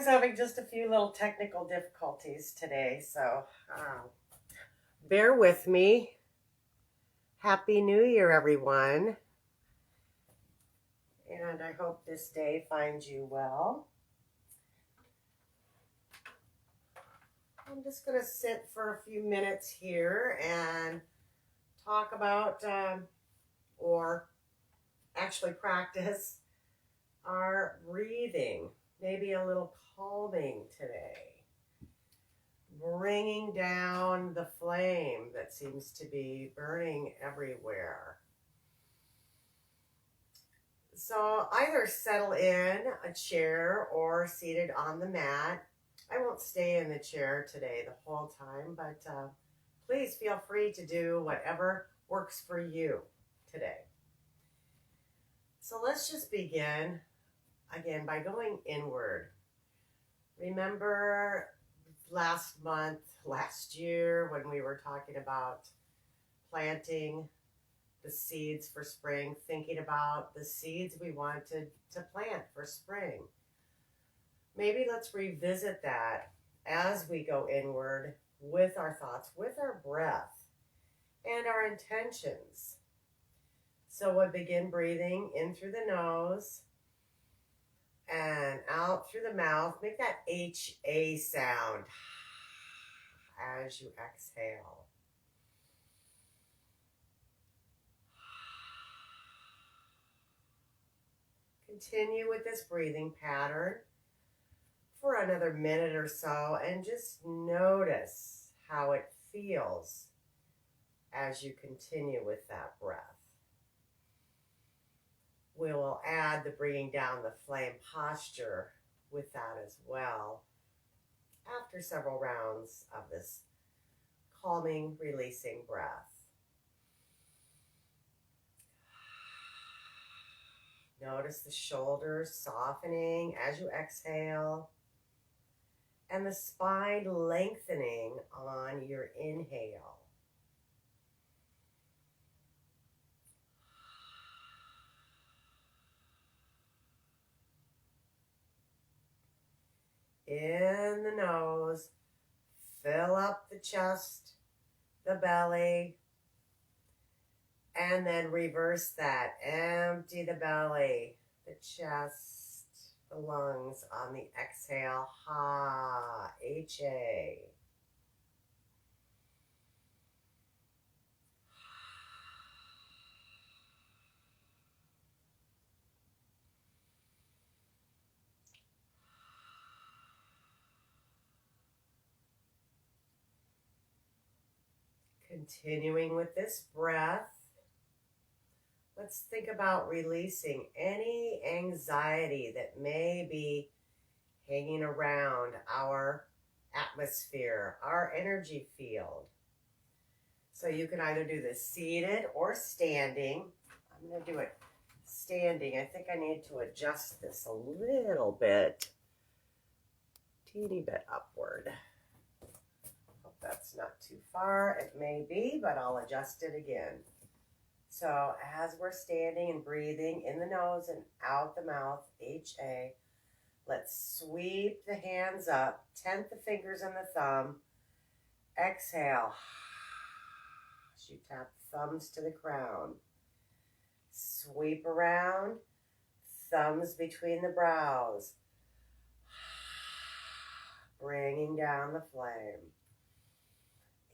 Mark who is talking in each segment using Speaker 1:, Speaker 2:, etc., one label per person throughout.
Speaker 1: was having just a few little technical difficulties today, so bear with me. Happy New Year, everyone. And I hope this day finds you well. I'm just going to sit for a few minutes here and talk about or actually practice our breathing. Maybe a little calming today. Bringing down the flame that seems to be burning everywhere. So either settle in a chair or seated on the mat. I won't stay in the chair today the whole time, but please feel free to do whatever works for you today. So let's just begin again by going inward. Remember last year, when we were talking about planting the seeds for spring, thinking about the seeds we wanted to plant for spring. Maybe let's revisit that as we go inward with our thoughts, with our breath, and our intentions. So we'll begin breathing in through the nose and out through the mouth. Make that HA sound as you exhale. Continue with this breathing pattern for another minute or so and just notice how it feels as you continue with that breath. We will add the bringing down the flame posture with that as well after several rounds of this calming, releasing breath. Notice the shoulders softening as you exhale and the spine lengthening on your inhale. In the nose, fill up the chest, the belly, and then reverse that. Empty the belly, the chest, the lungs on the exhale. Ha, H-A. Continuing with this breath, let's think about releasing any anxiety that may be hanging around our atmosphere, our energy field. So you can either do this seated or standing. I'm going to do it standing. I think I need to adjust this a little bit, teeny bit upward. Hope that's not too far. It may be, but I'll adjust it again. So as we're standing and breathing in the nose and out the mouth, H-A, let's sweep the hands up, tent the fingers and the thumb. Exhale. As you tap thumbs to the crown. Sweep around, thumbs between the brows. Bringing down the flame.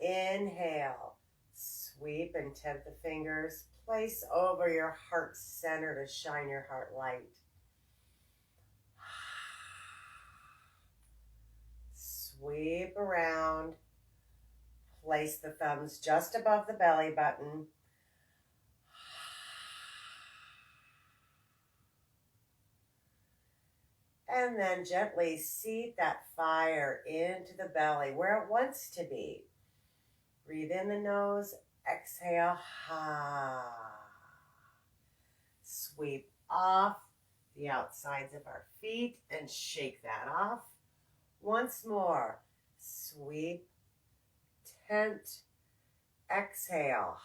Speaker 1: Inhale. Sweep and tent the fingers. Place over your heart center to shine your heart light. Sweep around. Place the thumbs just above the belly button. And then gently seat that fire into the belly where it wants to be. Breathe in the nose, exhale, ha. Sweep off the outsides of our feet and shake that off. Once more, sweep, tent, exhale.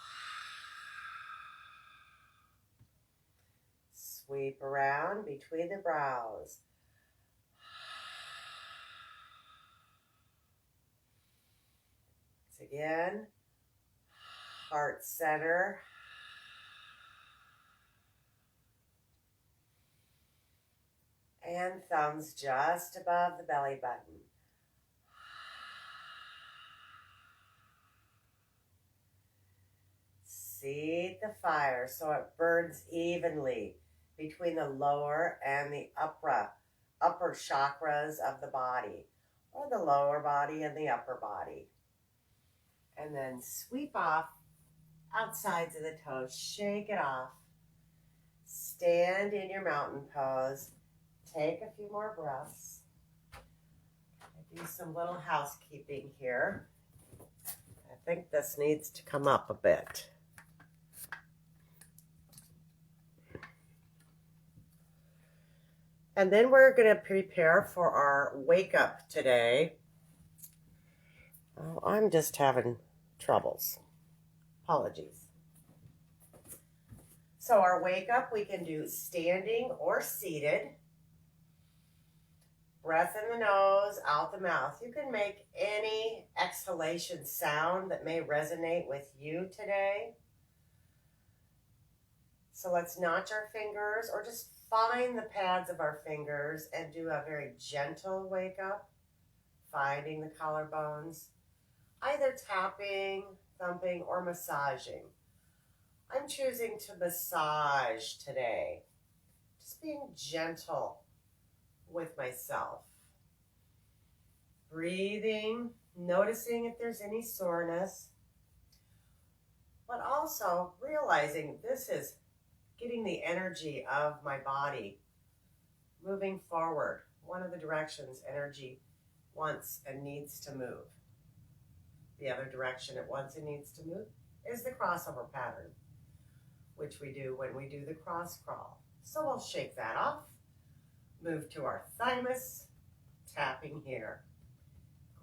Speaker 1: Sweep around between the brows. again. Heart center. And thumbs just above the belly button. Seed the fire so it burns evenly between the lower and the upper chakras of the body, or the lower body and the upper body. And then sweep off outsides of the toes, shake it off. Stand in your mountain pose. Take a few more breaths. I do some little housekeeping here. I think this needs to come up a bit. And then we're going to prepare for our wake up today. Oh, I'm just having troubles. Apologies. So our wake up, we can do standing or seated. Breath in the nose, out the mouth. You can make any exhalation sound that may resonate with you today. So let's notch our fingers or just find the pads of our fingers and do a very gentle wake up, finding the collarbones, either tapping, thumping, or massaging. I'm choosing to massage today, just being gentle with myself. Breathing, noticing if there's any soreness, but also realizing this is getting the energy of my body moving forward. One of the directions energy wants and needs to move. The other direction it wants and needs to move is the crossover pattern, which we do when we do the cross crawl. So we'll shake that off, move to our thymus, tapping here.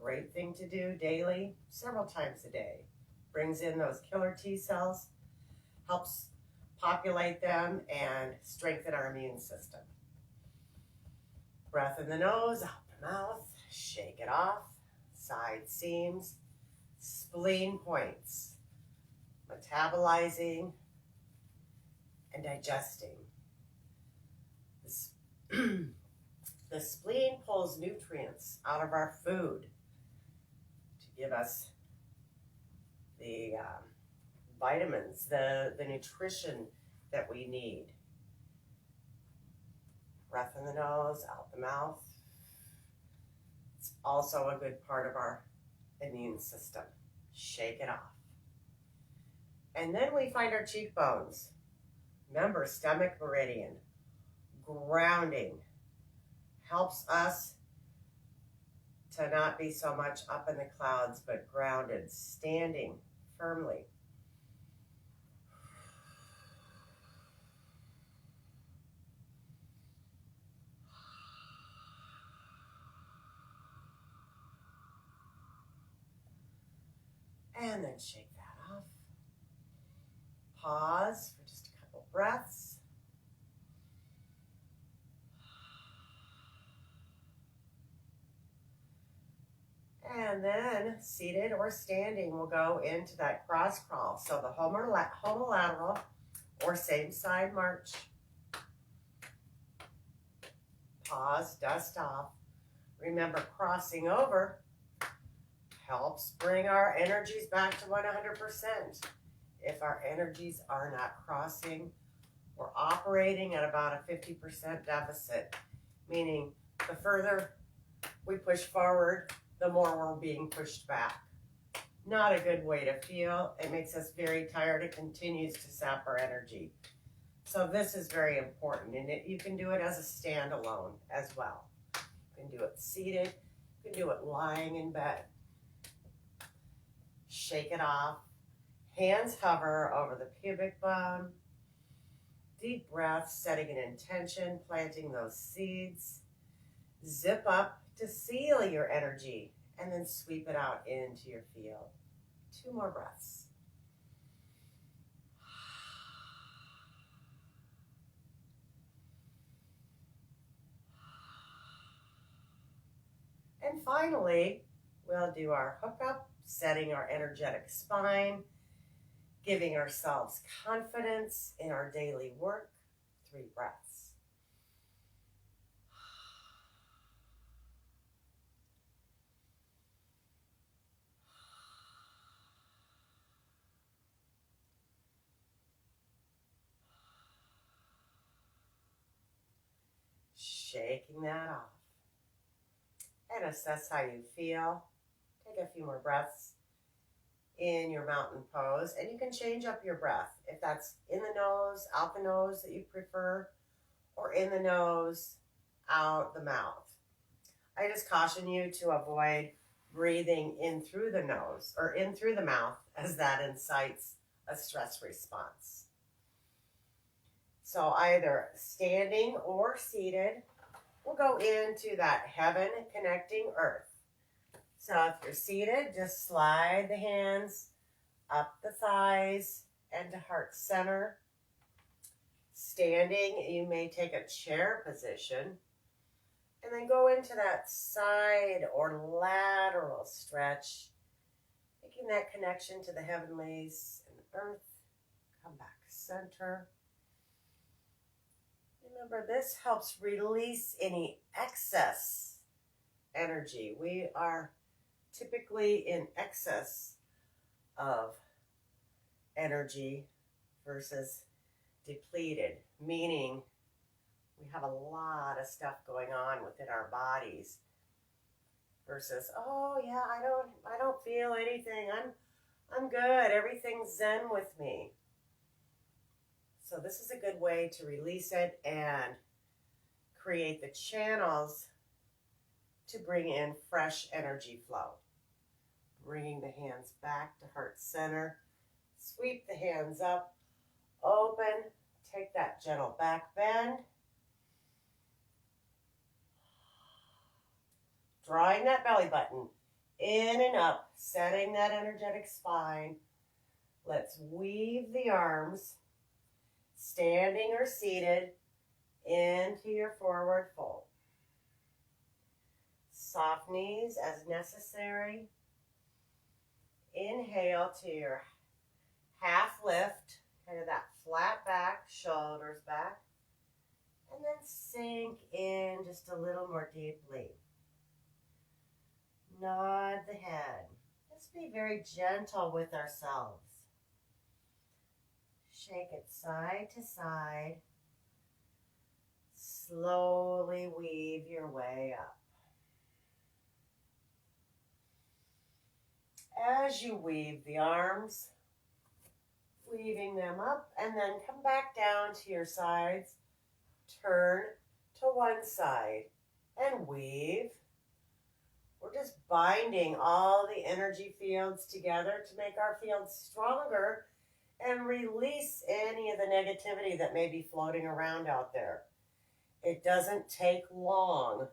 Speaker 1: Great thing to do daily, several times a day. Brings in those killer T cells, helps populate them and strengthen our immune system. Breath in the nose, out the mouth, shake it off. Side seams, spleen points, metabolizing and digesting. The spleen pulls nutrients out of our food to give us the vitamins, the nutrition that we need. Breath in the nose, out the mouth. It's also a good part of our immune system. Shake it off. And then we find our cheekbones. Remember, stomach meridian. Grounding helps us to not be so much up in the clouds, but grounded, standing firmly. And then shake that off. Pause for just a couple breaths. And then seated or standing, we'll go into that cross crawl. So the homolateral or same side march. Pause, dust off. Remember, crossing over helps bring our energies back to 100%. If our energies are not crossing, we're operating at about a 50% deficit, meaning the further we push forward, the more we're being pushed back. Not a good way to feel. It makes us very tired. It continues to sap our energy. So this is very important, and you can do it as a standalone as well. You can do it seated. You can do it lying in bed. Shake it off. Hands hover over the pubic bone. Deep breath, setting an intention, planting those seeds. Zip up to seal your energy and then sweep it out into your field. 2 more breaths. And finally, we'll do our hookup setting our energetic spine, giving ourselves confidence in our daily work. 3 breaths. Shaking that off. And assess how you feel. Take a few more breaths in your mountain pose. And you can change up your breath. If that's in the nose, out the nose that you prefer, or in the nose, out the mouth. I just caution you to avoid breathing in through the nose or in through the mouth, as that incites a stress response. So either standing or seated, we'll go into that heaven connecting earth. So if you're seated, just slide the hands up the thighs and to heart center. Standing, you may take a chair position and then go into that side or lateral stretch, making that connection to the heavenlies and earth. Come back center. Remember, this helps release any excess energy. We are typically in excess of energy versus depleted, meaning we have a lot of stuff going on within our bodies versus, oh yeah, I don't feel anything. I'm good. Everything's zen with me. So this is a good way to release it and create the channels to bring in fresh energy flow. Bringing the hands back to heart center. Sweep the hands up, open, take that gentle back bend. Drawing that belly button in and up, setting that energetic spine. Let's weave the arms, standing or seated, into your forward fold. Soft knees as necessary. Inhale to your half lift, kind of that flat back, shoulders back. And then sink in just a little more deeply. Nod the head. Just be very gentle with ourselves. Shake it side to side. Slowly weave your way up. As you weave the arms, weaving them up, and then come back down to your sides. Turn to one side and weave. We're just binding all the energy fields together to make our fields stronger and release any of the negativity that may be floating around out there. It doesn't take long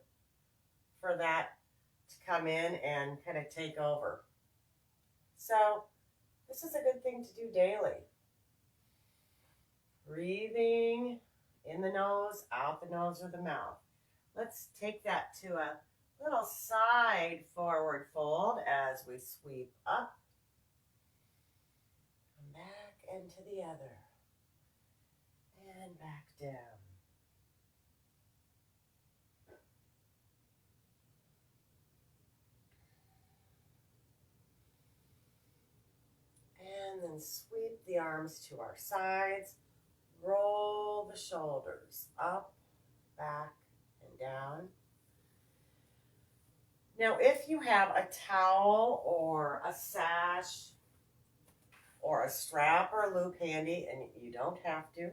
Speaker 1: for that to come in and kind of take over. So this is a good thing to do daily. Breathing in the nose, out the nose or the mouth. Let's take that to a little side forward fold as we sweep up. Come back into the other. And back down. And then sweep the arms to our sides. Roll the shoulders up, back, and down. Now, if you have a towel or a sash or a strap or a loop handy, and you don't have to,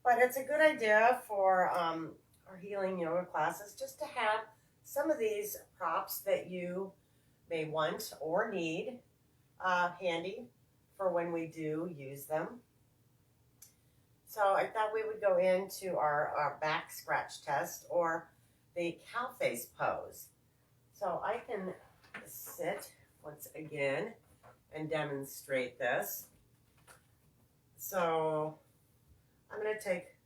Speaker 1: but it's a good idea for our healing yoga classes just to have some of these props that you may want or need handy for when we do use them. So I thought we would go into our back scratch test or the cow face pose. So I can sit once again and demonstrate this. So I'm going to take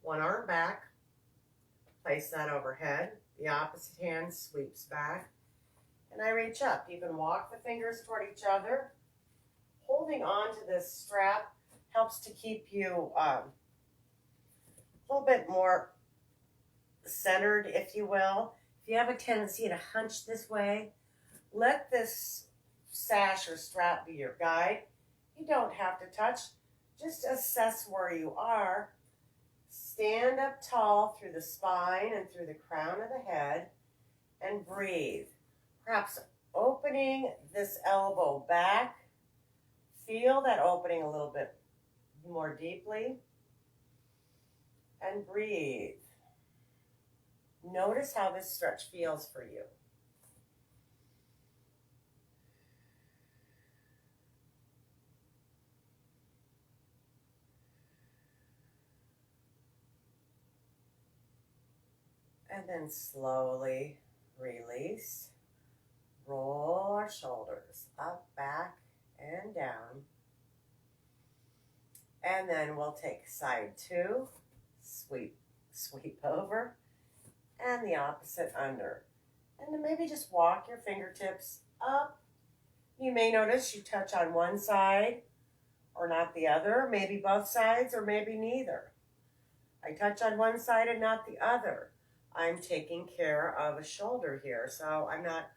Speaker 1: one arm back, place that overhead. The opposite hand sweeps back. and I reach up. You can walk the fingers toward each other. Holding on to this strap helps to keep you a little bit more centered, if you will. If you have a tendency to hunch this way, let this sash or strap be your guide. You don't have to touch. Just assess where you are. Stand up tall through the spine and through the crown of the head and breathe. Perhaps opening this elbow back. Feel that opening a little bit more deeply and breathe. Notice how this stretch feels for you. And then slowly release. Roll our shoulders up, back, and down. And then we'll take side two, sweep over, and the opposite under. And then maybe just walk your fingertips up. You may notice you touch on one side or not the other, maybe both sides or maybe neither. I touch on one side and not the other. I'm taking care of a shoulder here, so I'm not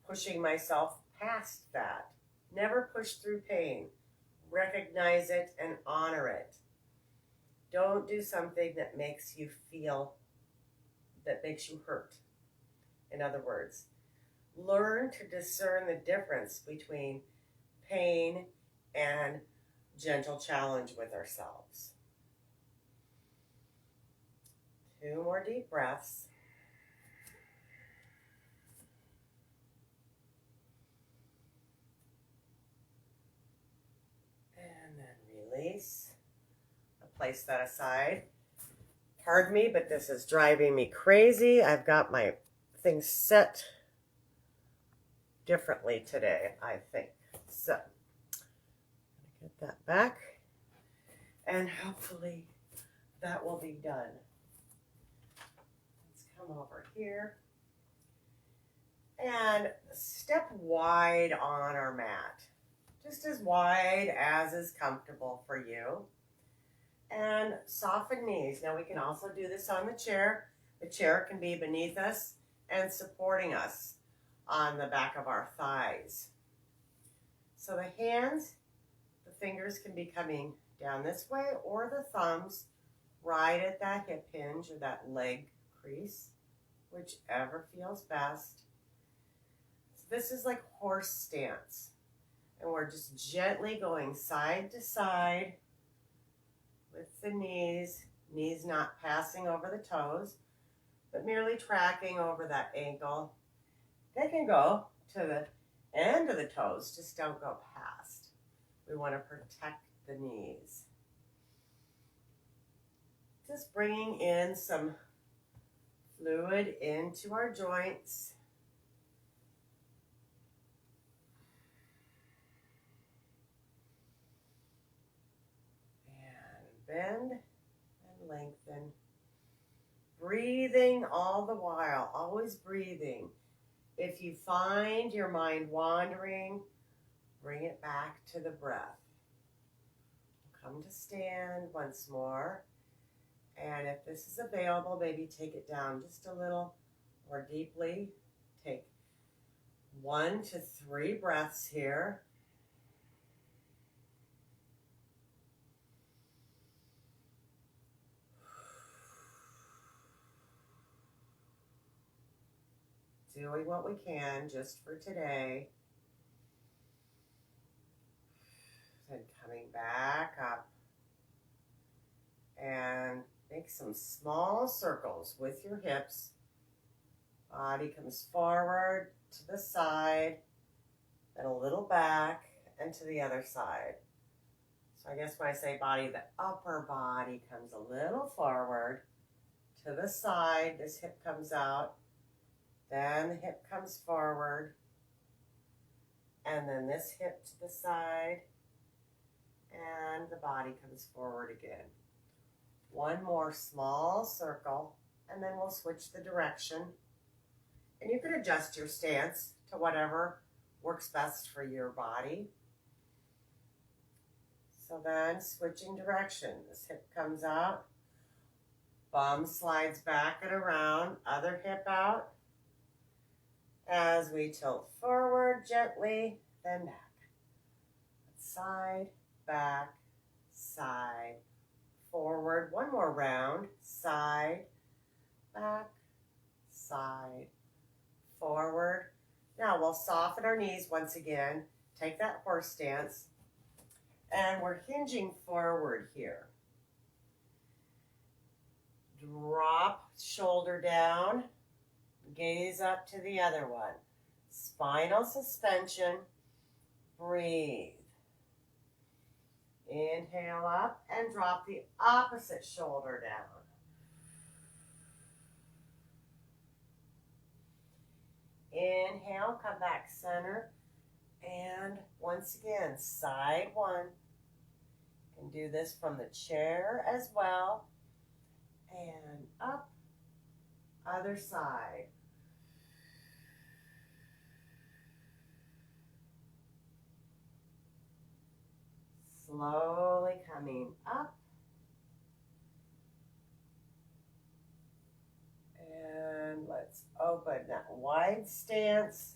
Speaker 1: pushing myself past that. Never push through pain. Recognize it and honor it. Don't do something that makes you feel, that makes you hurt. In other words, learn to discern the difference between pain and gentle challenge with ourselves. 2 more deep breaths. And then release. I'll place that aside. Pardon me, but this is driving me crazy. I've got my things set differently today, I think. So, I'm going to get that back. And hopefully that will be done. Come over here and step wide on our mat, just as wide as is comfortable for you, and soften knees. Now we can also do this on the chair. The chair can be beneath us and supporting us on the back of our thighs. So the hands, the fingers can be coming down this way, or the thumbs right at that hip hinge or that leg crease, whichever feels best. So this is like horse stance, and we're just gently going side to side with the knees not passing over the toes, but merely tracking over that ankle. They can go to the end of the toes, just don't go past. We want to protect the knees. Just bringing in some fluid into our joints. And bend and lengthen. Breathing all the while, always breathing. If you find your mind wandering, bring it back to the breath. Come to stand once more. And if this is available, maybe take it down just a little more deeply. Take 1 to 3 breaths here. Doing what we can just for today. Then coming back up. And make some small circles with your hips. Body comes forward to the side, then a little back, and to the other side. So I guess when I say body, the upper body comes a little forward to the side. This hip comes out. Then the hip comes forward. And then this hip to the side. And the body comes forward again. 1 more small circle, and then we'll switch the direction. And you can adjust your stance to whatever works best for your body. So then switching directions, hip comes out, bum slides back and around, other hip out. As we tilt forward gently, then back. Side, back, side, forward. One more round. Side, back, side, forward. Now we'll soften our knees once again. Take that horse stance. And we're hinging forward here. Drop shoulder down. Gaze up to the other one. Spinal suspension. Breathe. Inhale up and drop the opposite shoulder down. Inhale, come back center. And once again, side one. You can do this from the chair as well. And up, other side. Slowly coming up. And let's open that wide stance.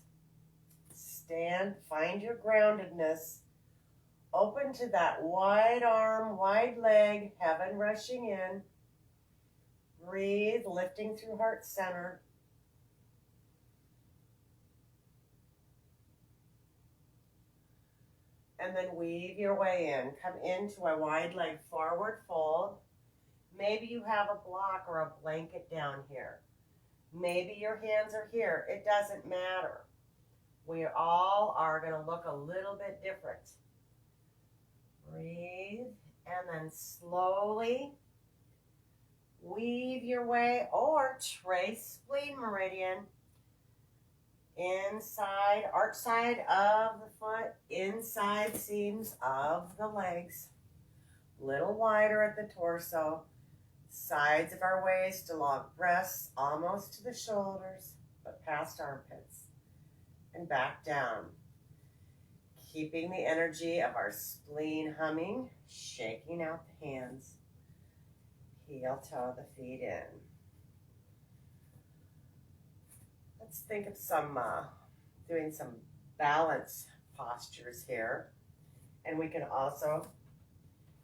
Speaker 1: Stand, find your groundedness. Open to that wide arm, wide leg, heaven rushing in. Breathe, lifting through heart center. And then weave your way in. Come into a wide leg forward fold. Maybe you have a block or a blanket down here. Maybe your hands are here. It doesn't matter. We all are going to look a little bit different. Breathe, and then slowly weave your way or trace spleen meridian inside, arch side of the foot, inside seams of the legs. Little wider at the torso, sides of our waist along breasts, almost to the shoulders, but past armpits. And back down. Keeping the energy of our spleen humming, shaking out the hands. Heel toe the feet in. Let's think of doing some balance postures here. And we can also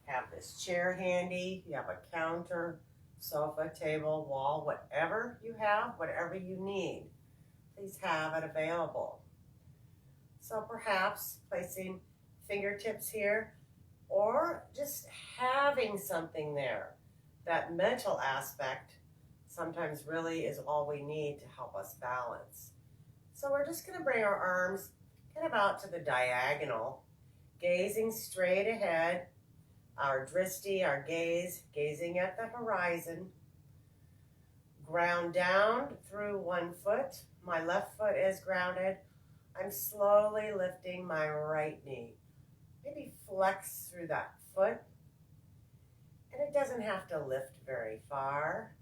Speaker 1: have this chair handy. You have a counter, sofa, table, wall, whatever you have, whatever you need. Please have it available. So perhaps placing fingertips here or just having something there. That mental aspect sometimes really is all we need to help us balance. So we're just going to bring our arms kind of out to the diagonal, gazing straight ahead, our drishti, our gaze, gazing at the horizon. Ground down through one foot. My left foot is grounded. I'm slowly lifting my right knee. Maybe flex through that foot. And it doesn't have to lift very far.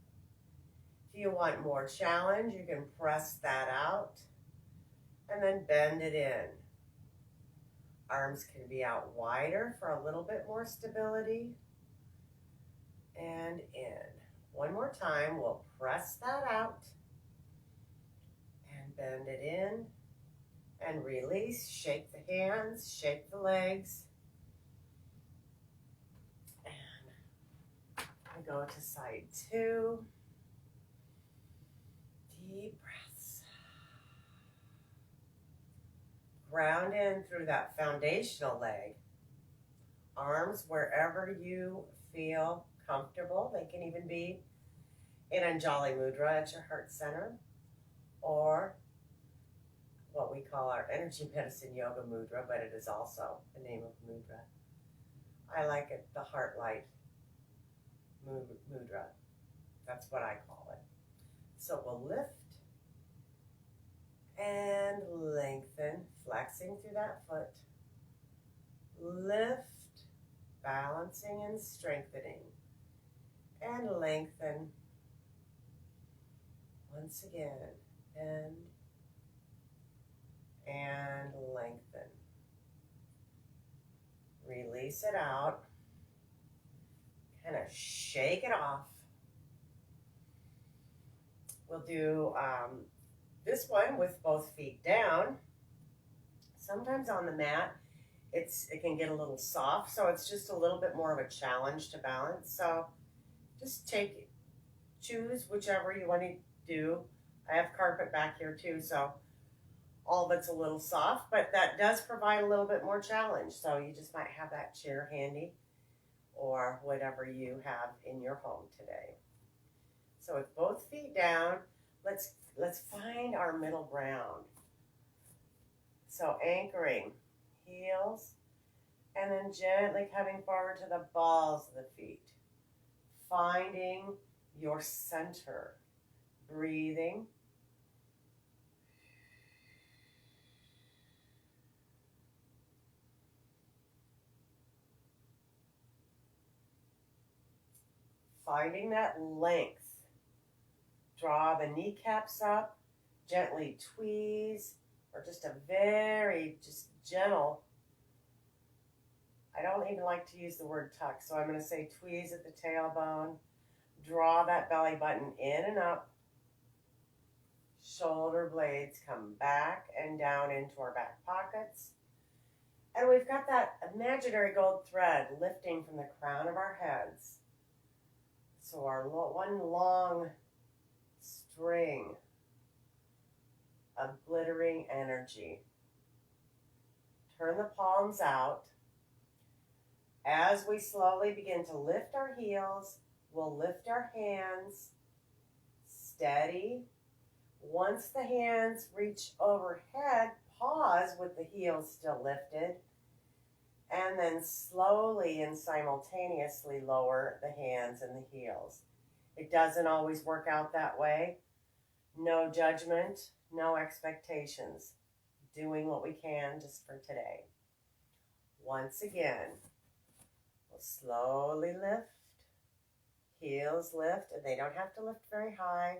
Speaker 1: If you want more challenge, you can press that out and then bend it in. Arms can be out wider for a little bit more stability. And in. One more time, we'll press that out and bend it in. And release, shake the hands, shake the legs. And I go to side two. Deep breaths. Ground in through that foundational leg. Arms wherever you feel comfortable. They can even be in Anjali Mudra at your heart center, or what we call our energy medicine yoga mudra, but it is also the name of mudra. I like it, the heart light mudra. That's what I call it. So we'll lift and lengthen, flexing through that foot. Lift, balancing and strengthening. And lengthen. Once again, bend. and lengthen. Release it out. Kind of shake it off. We'll do this one with both feet down. Sometimes on the mat, it can get a little soft, so it's just a little bit more of a challenge to balance. So just choose whichever you want to do. I have carpet back here too, so all of it's a little soft, but that does provide a little bit more challenge. So you just might have that chair handy or whatever you have in your home today. So with both feet down, let's find our middle ground. So anchoring, heels, and then gently coming forward to the balls of the feet. Finding your center. Breathing. Finding that length. Draw the kneecaps up, gently tweeze, or just a very gentle. I don't even like to use the word tuck, so I'm going to say tweeze at the tailbone. Draw that belly button in and up. Shoulder blades come back and down into our back pockets. And we've got that imaginary gold thread lifting from the crown of our heads. So our one long string of glittering energy. Turn the palms out. As we slowly begin to lift our heels, we'll lift our hands. Steady. Once the hands reach overhead, pause with the heels still lifted. And then slowly and simultaneously lower the hands and the heels. It doesn't always work out that way. No judgment, no expectations. Doing what we can just for today. Once again, we'll slowly lift. Heels lift, and they don't have to lift very high.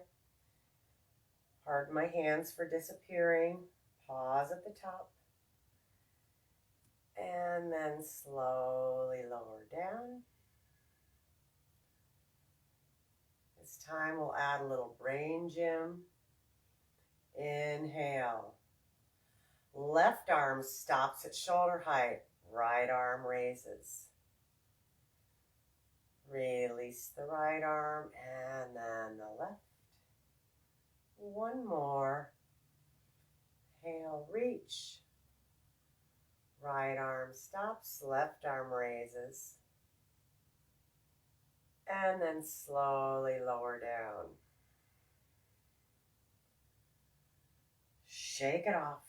Speaker 1: Pardon my hands for disappearing. Pause at the top. And then slowly lower down. This time we'll add a little brain gym. Inhale. Left arm stops at shoulder height. Right arm raises. Release the right arm and then the left. One more. Inhale, reach. Right arm stops, left arm raises. And then slowly lower down. Shake it off.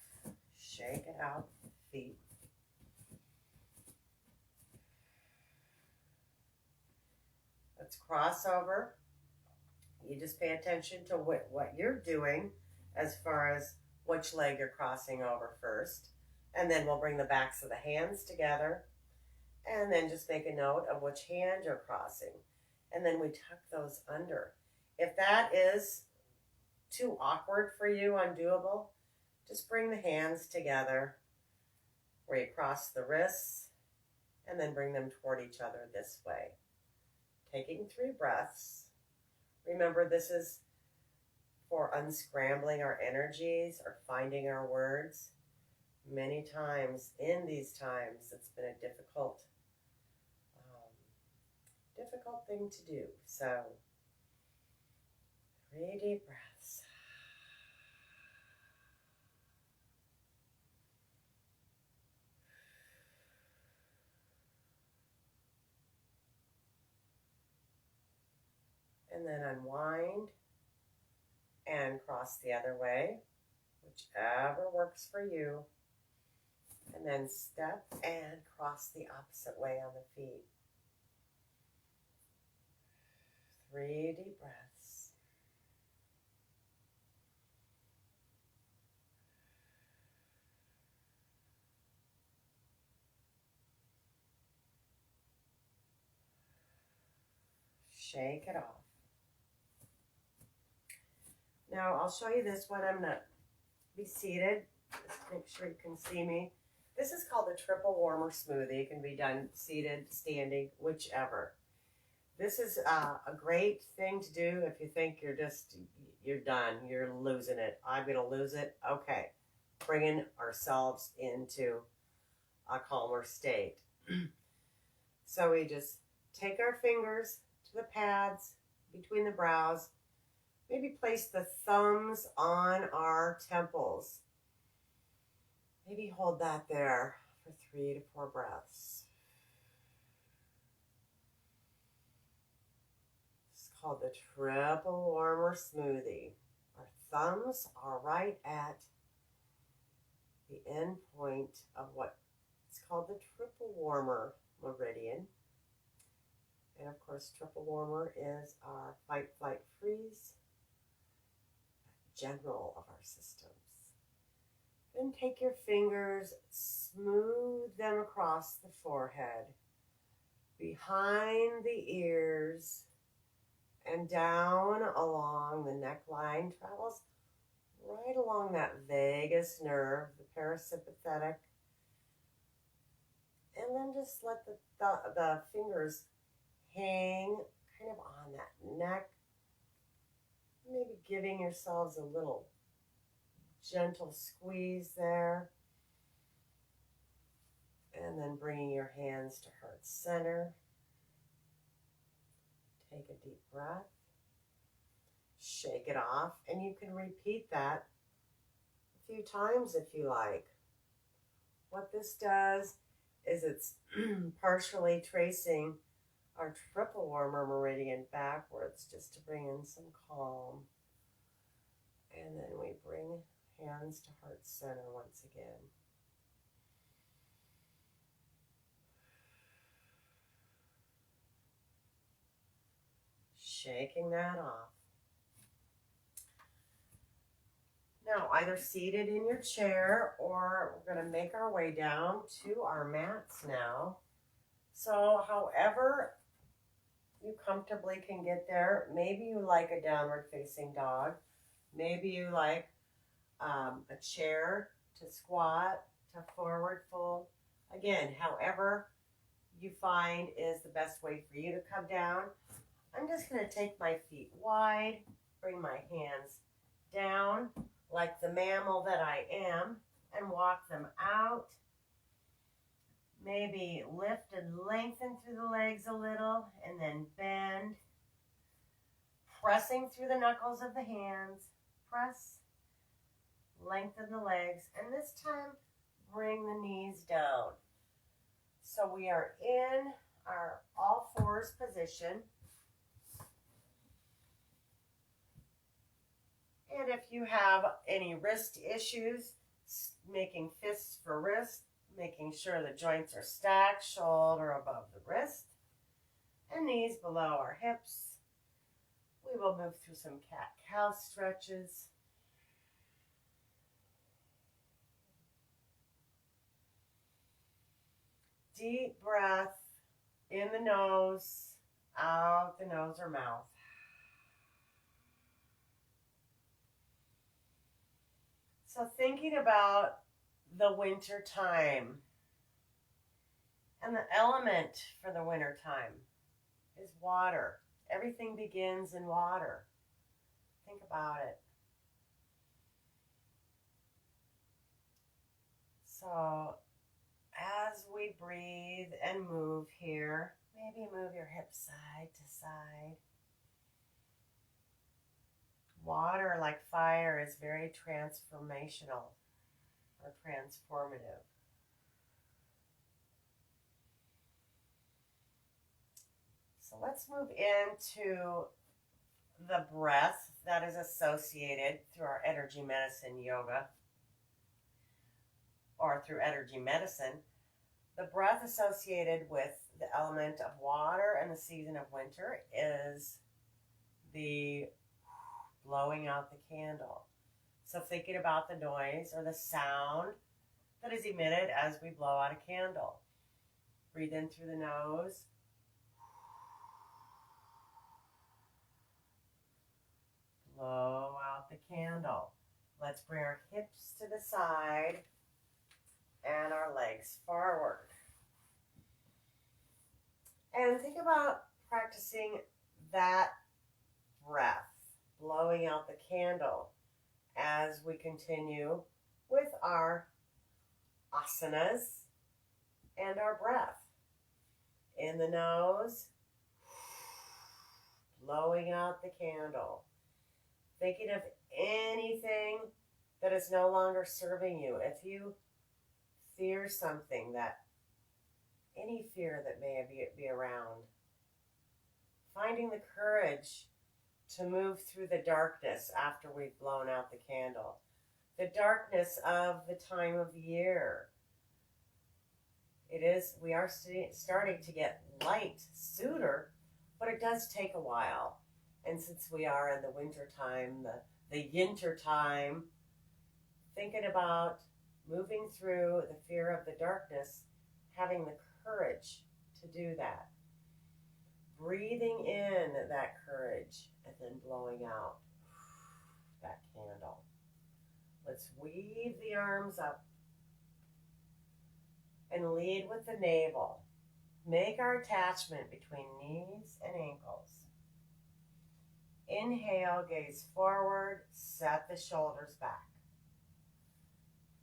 Speaker 1: Shake it out. Feet. Let's cross over. You just pay attention to what you're doing as far as which leg you're crossing over first. And then we'll bring the backs of the hands together. And then just make a note of which hand you're crossing. And then we tuck those under. If that is too awkward for you, undoable, just bring the hands together where you cross the wrists and then bring them toward each other this way. Taking 3 breaths. Remember, this is for unscrambling our energies or finding our words. Many times in these times, it's been a difficult thing to do. So, 3 deep breaths. And then unwind and cross the other way, whichever works for you. And then step and cross the opposite way on the feet. 3 deep breaths. Shake it off. Now I'll show you this one. I'm going to be seated Just make sure you can see me. This is called the triple warmer smoothie. It can be done seated, standing, whichever. This is a great thing to do if you think you're done, you're losing it. I'm going to lose it. Okay. Bringing ourselves into a calmer state. So we just take our fingers to the pads between the brows. Maybe place the thumbs on our temples. Maybe hold that there for 3 to 4 breaths. It's called the triple warmer smoothie. Our thumbs are right at the end point of what is called the triple warmer meridian. And of course, triple warmer is our fight, flight, freeze, general of our systems. Then take your fingers, smooth them across the forehead, behind the ears, and down along the neckline. Travels right along that vagus nerve, the parasympathetic. And then just let the fingers hang kind of on that neck. Maybe giving yourselves a little gentle squeeze there. And then bringing your hands to heart center. Take a deep breath. Shake it off. And you can repeat that a few times if you like. What this does is it's partially tracing our triple warmer meridian backwards just to bring in some calm. And then we bring hands to heart center once again. Shaking that off. Now, either seated in your chair or we're going to make our way down to our mats now. So, however you comfortably can get there, maybe you like a downward facing dog. Maybe you like a chair to squat, to forward fold. Again, however you find is the best way for you to come down. I'm just going to take my feet wide, bring my hands down like the mammal that I am, and walk them out. Maybe lift and lengthen through the legs a little, and then bend. Pressing through the knuckles of the hands. Press, lengthen the legs, and this time bring the knees down. So we are in our all fours position. And if you have any wrist issues, making fists for wrist, making sure the joints are stacked, shoulder above the wrist, and knees below our hips. We will move through some cat-cow stretches. Deep breath in the nose, out the nose or mouth. So thinking about the winter time, and the element for the winter time is water. Everything begins in water. Think about it. So as we breathe and move here, maybe move your hips side to side. Water, like fire, is very transformational or transformative. So let's move into the breath that is associated through our energy medicine yoga or through energy medicine. The breath associated with the element of water and the season of winter is the blowing out the candle. So thinking about the noise or the sound that is emitted as we blow out a candle. Breathe in through the nose. Blow out the candle. Let Let's bring our hips to the side and our legs forward. And think about practicing that breath, blowing out the candle as we continue with our asanas and our breath. In the nose, blowing out the candle. Thinking of anything that is no longer serving you. If you fear something, any fear that may be around, finding the courage to move through the darkness after we've blown out the candle. The darkness of the time of year. We are starting to get light sooner, but it does take a while. And since we are in the winter time, the yinter time, thinking about moving through the fear of the darkness, having the courage to do that. Breathing in that courage and then blowing out that candle. Let's weave the arms up and lead with the navel. Make our attachment between knees and ankles. Inhale, gaze forward, set the shoulders back.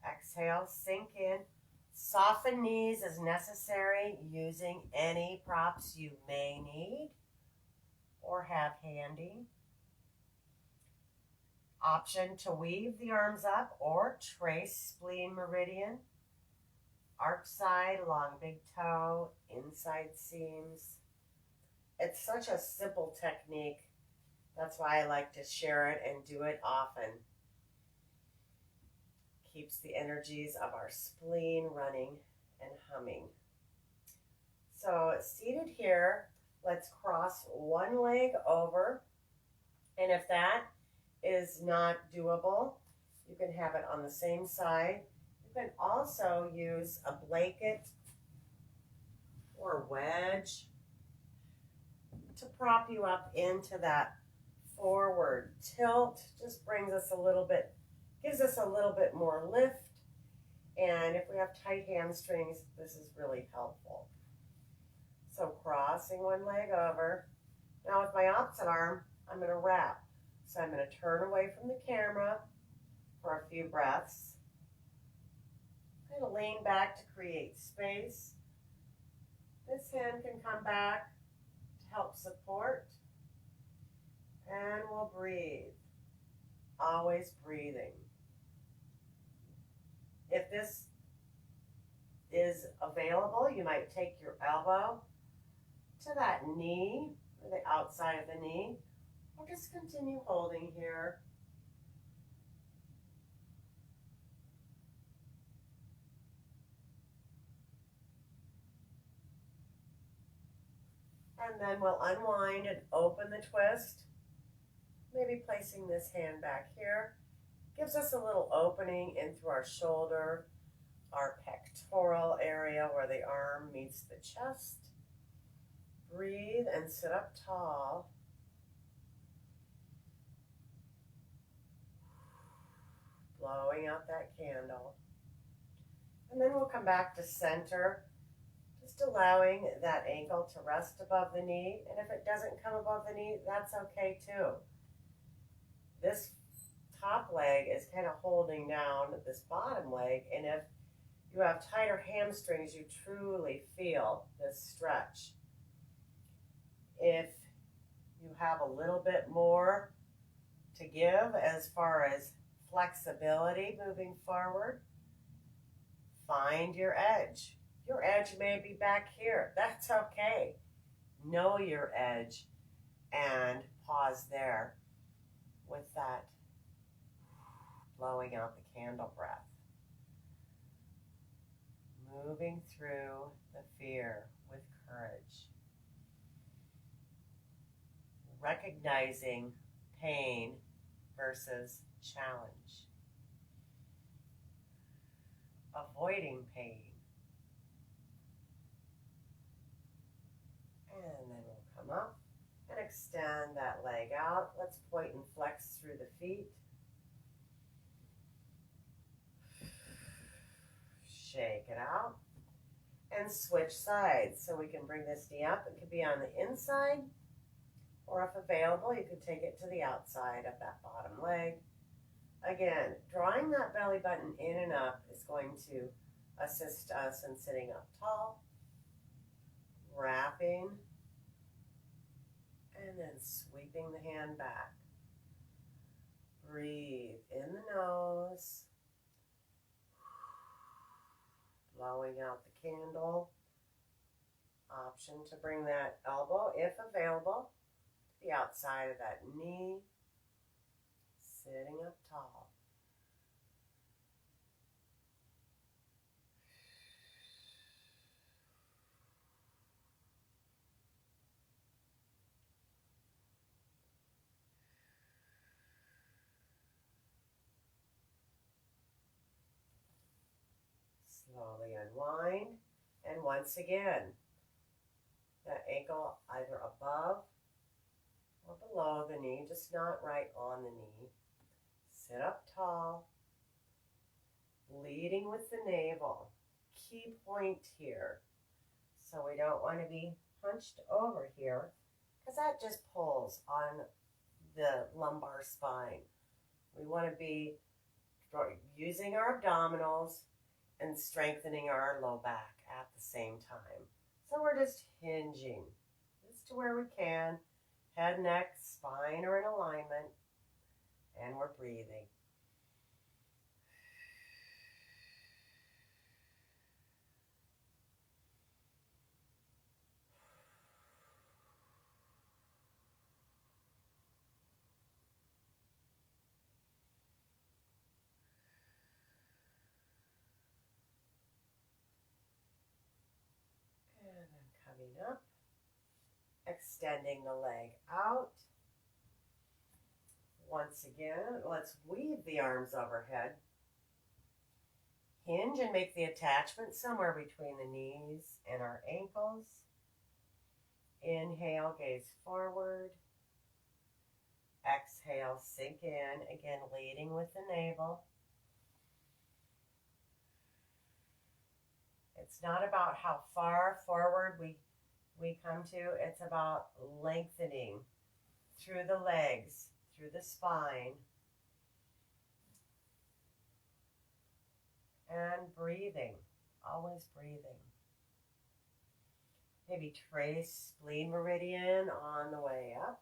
Speaker 1: Exhale, sink in. Soften knees as necessary, using any props you may need or have handy. Option to weave the arms up or trace spleen meridian. Arc side along big toe, inside seams. It's such a simple technique. That's why I like to share it and do it often. Keeps the energies of our spleen running and humming. So seated here, let's cross one leg over. And if that is not doable, you can have it on the same side. You can also use a blanket or a wedge to prop you up into that forward tilt. Just brings us a little bit, gives us a little bit more lift. And if we have tight hamstrings, this is really helpful. So crossing one leg over. Now with my opposite arm, I'm going to wrap. So I'm going to turn away from the camera for a few breaths. I'm going to lean back to create space. This hand can come back to help support. And we'll breathe. Always breathing. If this is available, you might take your elbow to that knee, or the outside of the knee, or just continue holding here. And then we'll unwind and open the twist. Maybe placing this hand back here. Gives us a little opening in through our shoulder, our pectoral area where the arm meets the chest. Breathe and sit up tall. Blowing out that candle. And then we'll come back to center, just allowing that ankle to rest above the knee. And if it doesn't come above the knee, that's okay too. This top leg is kind of holding down this bottom leg, and if you have tighter hamstrings, you truly feel this stretch. If you have a little bit more to give as far as flexibility moving forward, find your edge. Your edge may be back here. That's okay. Know your edge and pause there with that blowing out the candle breath. Moving through the fear with courage. Recognizing pain versus challenge. Avoiding pain. And then we'll come up and extend that leg out. Let's point and flex through the feet. Shake it out. And switch sides. So we can bring this knee up. It could be on the inside, or if available, you could take it to the outside of that bottom leg. Again, drawing that belly button in and up is going to assist us in sitting up tall, wrapping, and then sweeping the hand back. Breathe in the nose, blowing out the candle. Option to bring that elbow, if available, to the outside of that knee, sitting up tall. Slowly unwind, and once again, that ankle either above or below the knee, just not right on the knee. Sit up tall, leading with the navel. Key point here. So we don't want to be hunched over here, because that just pulls on the lumbar spine. We want to be using our abdominals and strengthening our low back at the same time. So we're just hinging just to where we can. Head, neck, spine are in alignment, and we're breathing. And then coming up, extending the leg out. Once again, let's weave the arms overhead. Hinge and make the attachment somewhere between the knees and our ankles. Inhale, gaze forward. Exhale, sink in. Again, leading with the navel. It's not about how far forward we come to. It's about lengthening through the legs, through the spine, and breathing, always breathing. Maybe trace spleen meridian on the way up.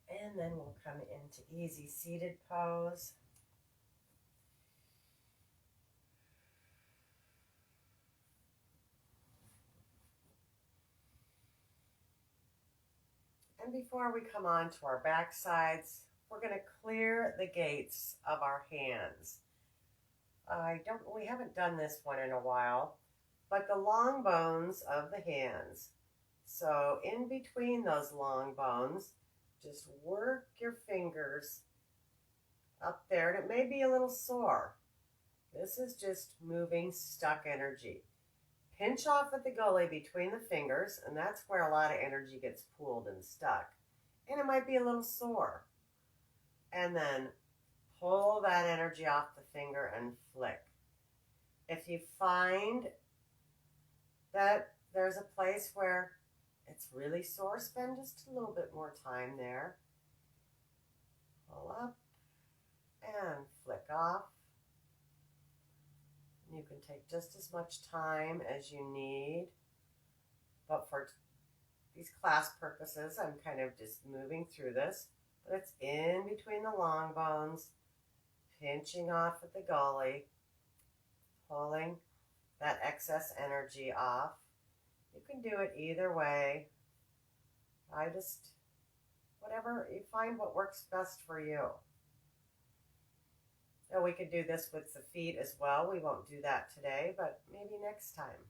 Speaker 1: And then we'll come into easy seated pose. And before we come on to our back sides, we're going to clear the gates of our hands. We haven't done this one in a while, but the long bones of the hands. So in between those long bones, just work your fingers up there, and it may be a little sore. This is just moving stuck energy. Pinch off at the gully between the fingers, and that's where a lot of energy gets pooled and stuck. And it might be a little sore. And then pull that energy off the finger and flick. If you find that there's a place where it's really sore, spend just a little bit more time there. Pull up and flick off. You can take just as much time as you need, but for these class purposes, I'm kind of just moving through this. But it's in between the long bones, pinching off at the gully, pulling that excess energy off. You can do it either way. Whatever, you find what works best for you. Now we could do this with the feet as well. We won't do that today, but maybe next time.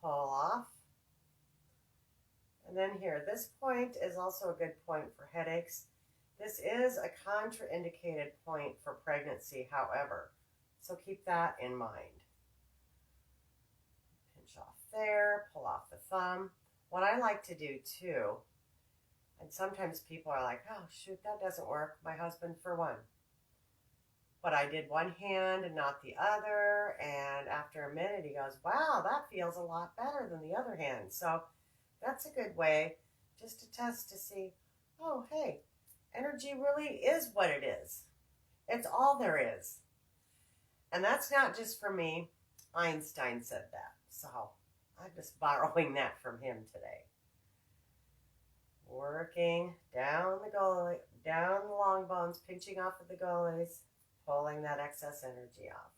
Speaker 1: Pull off. And then here, this point is also a good point for headaches. This is a contraindicated point for pregnancy, however, so keep that in mind. Pinch off there, pull off the thumb. What I like to do too, and sometimes people are like, oh shoot, that doesn't work. My husband for one. but I did one hand and not the other. And after a minute, he goes, wow, that feels a lot better than the other hand. So that's a good way just to test to see, oh, hey, energy really is what it is. It's all there is. And that's not just for me. Einstein said that. So I'm just borrowing that from him today. Working down the gully, down the long bones, pinching off of the gullies, pulling that excess energy off.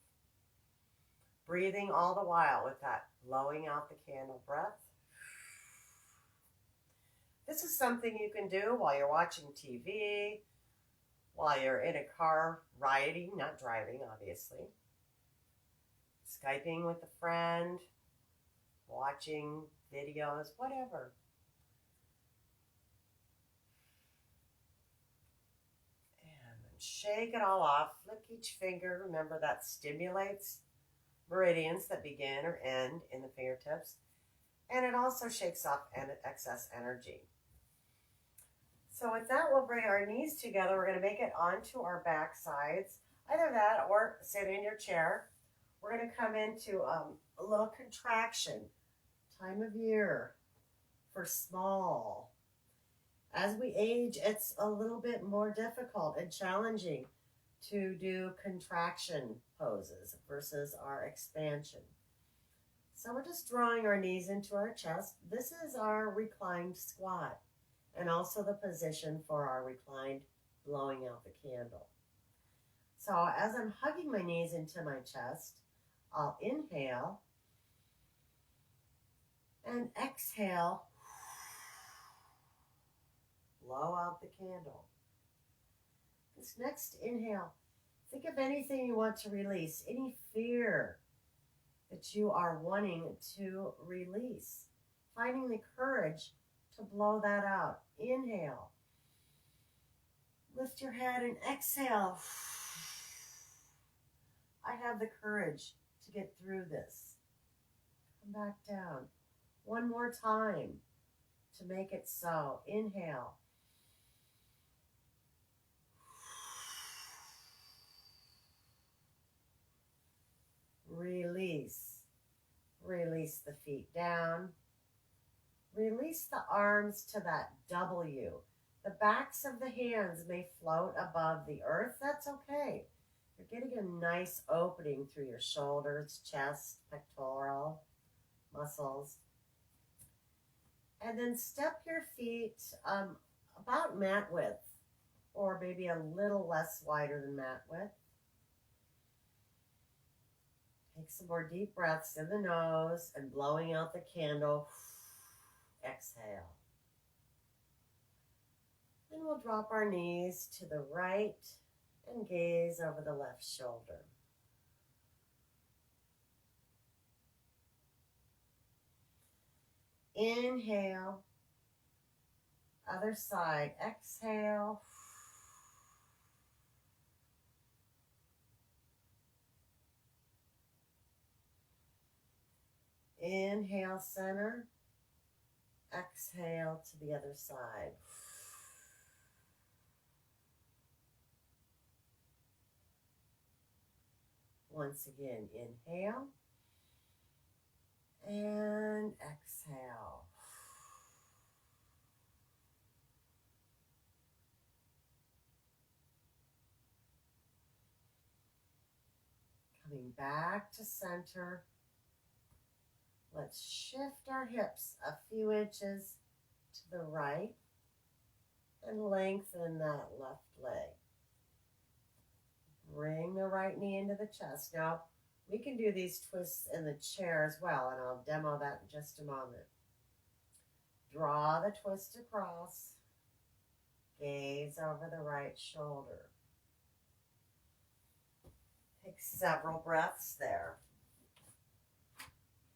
Speaker 1: Breathing all the while with that blowing out the candle breath. This is something you can do while you're watching TV, while you're in a car riding, not driving, obviously. Skyping with a friend, watching videos, whatever. And then shake it all off. Flick each finger. Remember that stimulates meridians that begin or end in the fingertips. And it also shakes off excess energy. So with that, we'll bring our knees together. We're going to make it onto our back sides. Either that or sit in your chair. We're going to come into a little contraction. Time of year for small. As we age, it's a little bit more difficult and challenging to do contraction poses versus our expansion. So we're just drawing our knees into our chest. This is our reclined squat and also the position for our reclined blowing out the candle. So as I'm hugging my knees into my chest, I'll inhale and exhale, blow out the candle. This next inhale, think of anything you want to release, any fear that you are wanting to release. Finding the courage to blow that out. Inhale. Lift your head and exhale. I have the courage to get through this. Come back down. One more time to make it so. Inhale. Release. Release the feet down. Release the arms to that W. The backs of the hands may float above the earth. That's okay. You're getting a nice opening through your shoulders, chest, pectoral muscles. And then step your feet about mat width, or maybe a little less wider than mat width. Take some more deep breaths in the nose and blowing out the candle. Exhale. Then we'll drop our knees to the right and gaze over the left shoulder. Inhale. Other side. Exhale. Inhale, center. Exhale to the other side. Once again, inhale and exhale. Coming back to center. Let's shift our hips a few inches to the right and lengthen that left leg. Bring the right knee into the chest. Now, we can do these twists in the chair as well, and I'll demo that in just a moment. Draw the twist across. Gaze over the right shoulder. Take several breaths there.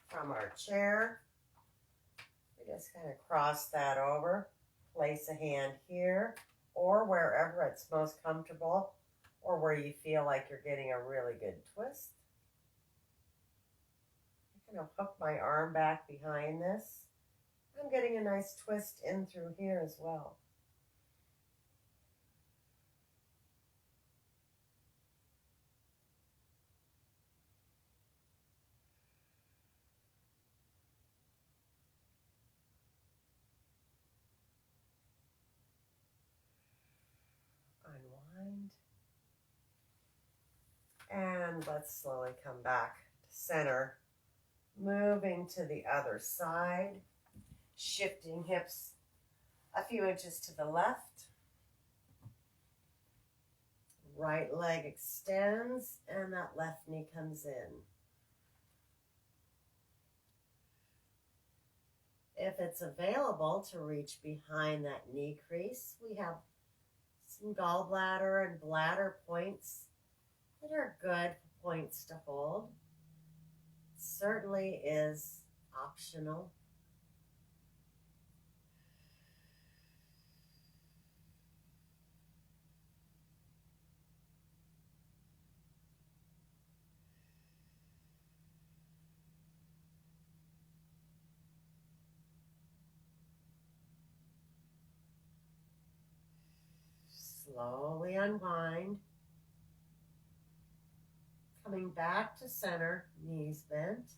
Speaker 1: From our chair, we just kind of cross that over. Place a hand here or wherever it's most comfortable, or where you feel like you're getting a really good twist. I'm going to hook my arm back behind this. I'm getting a nice twist in through here as well. And let's slowly come back to center. Moving to the other side. Shifting hips a few inches to the left. Right leg extends and that left knee comes in. If it's available to reach behind that knee crease, we have some gallbladder and bladder points that are good points to hold. It certainly is optional. Slowly unwind. Coming back to center, knees bent.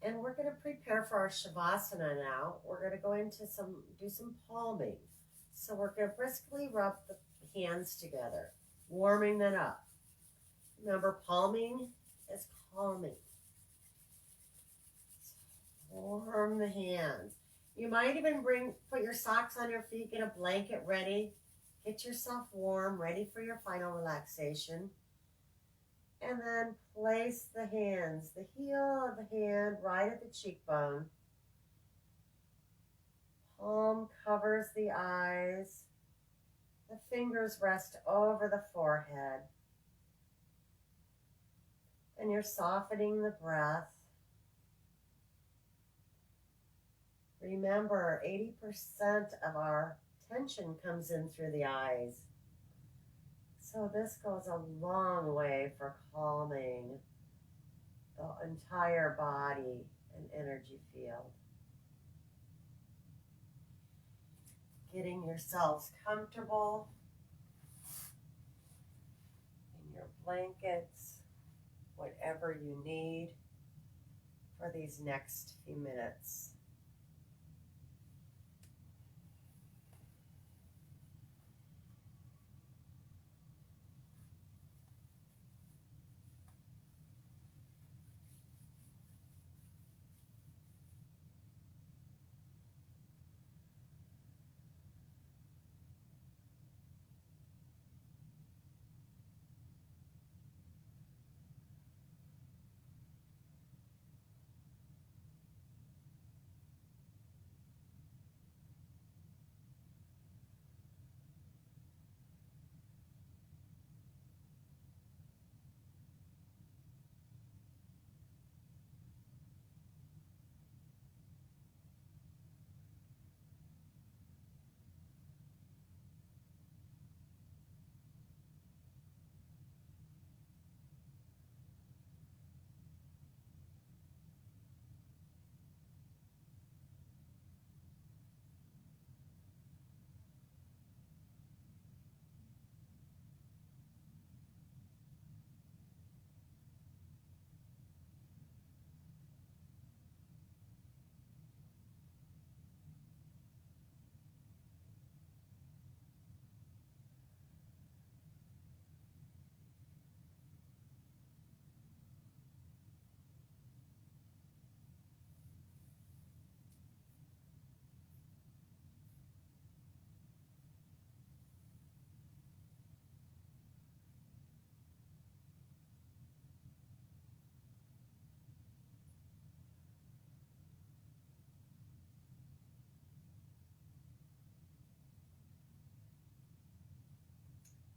Speaker 1: And we're going to prepare for our Shavasana now. We're going to go into do some palming. So we're going to briskly rub the hands together, warming them up. Remember, palming is calming. Warm the hands. You might even put your socks on your feet, get a blanket ready, get yourself warm, ready for your final relaxation. And then place the hands, the heel of the hand right at the cheekbone. Palm covers the eyes. The fingers rest over the forehead. And you're softening the breath. Remember, 80% of our tension comes in through the eyes. So this goes a long way for calming the entire body and energy field. Getting yourselves comfortable in your blankets, whatever you need for these next few minutes.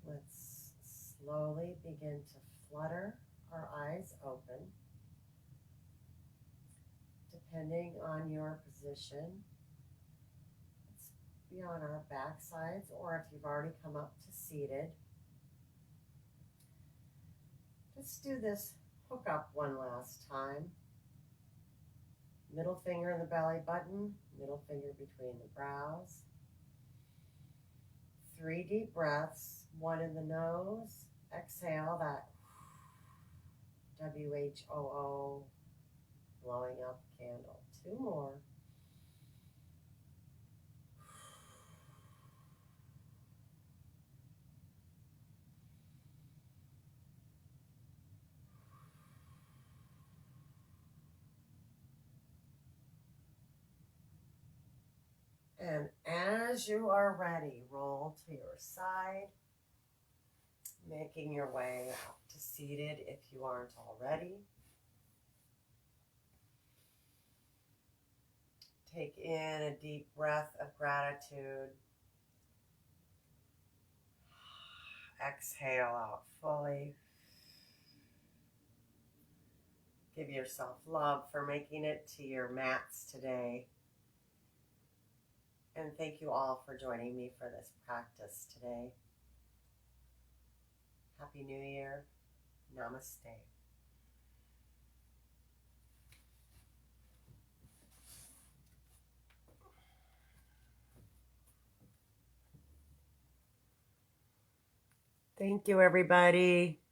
Speaker 1: Let's slowly begin to flutter our eyes open. Depending on your position, let's be on our back sides, or if you've already come up to seated. Let's do this hook up one last time. Middle finger in the belly button, middle finger between the brows. 3 deep breaths, 1 in the nose. Exhale that WHOO, blowing out the candle. 2 more. as you are ready, roll to your side, making your way up to seated if you aren't already. Take in a deep breath of gratitude. Exhale out fully. Give yourself love for making it to your mats today. And thank you all for joining me for this practice today. Happy New Year. Namaste. Thank you, everybody.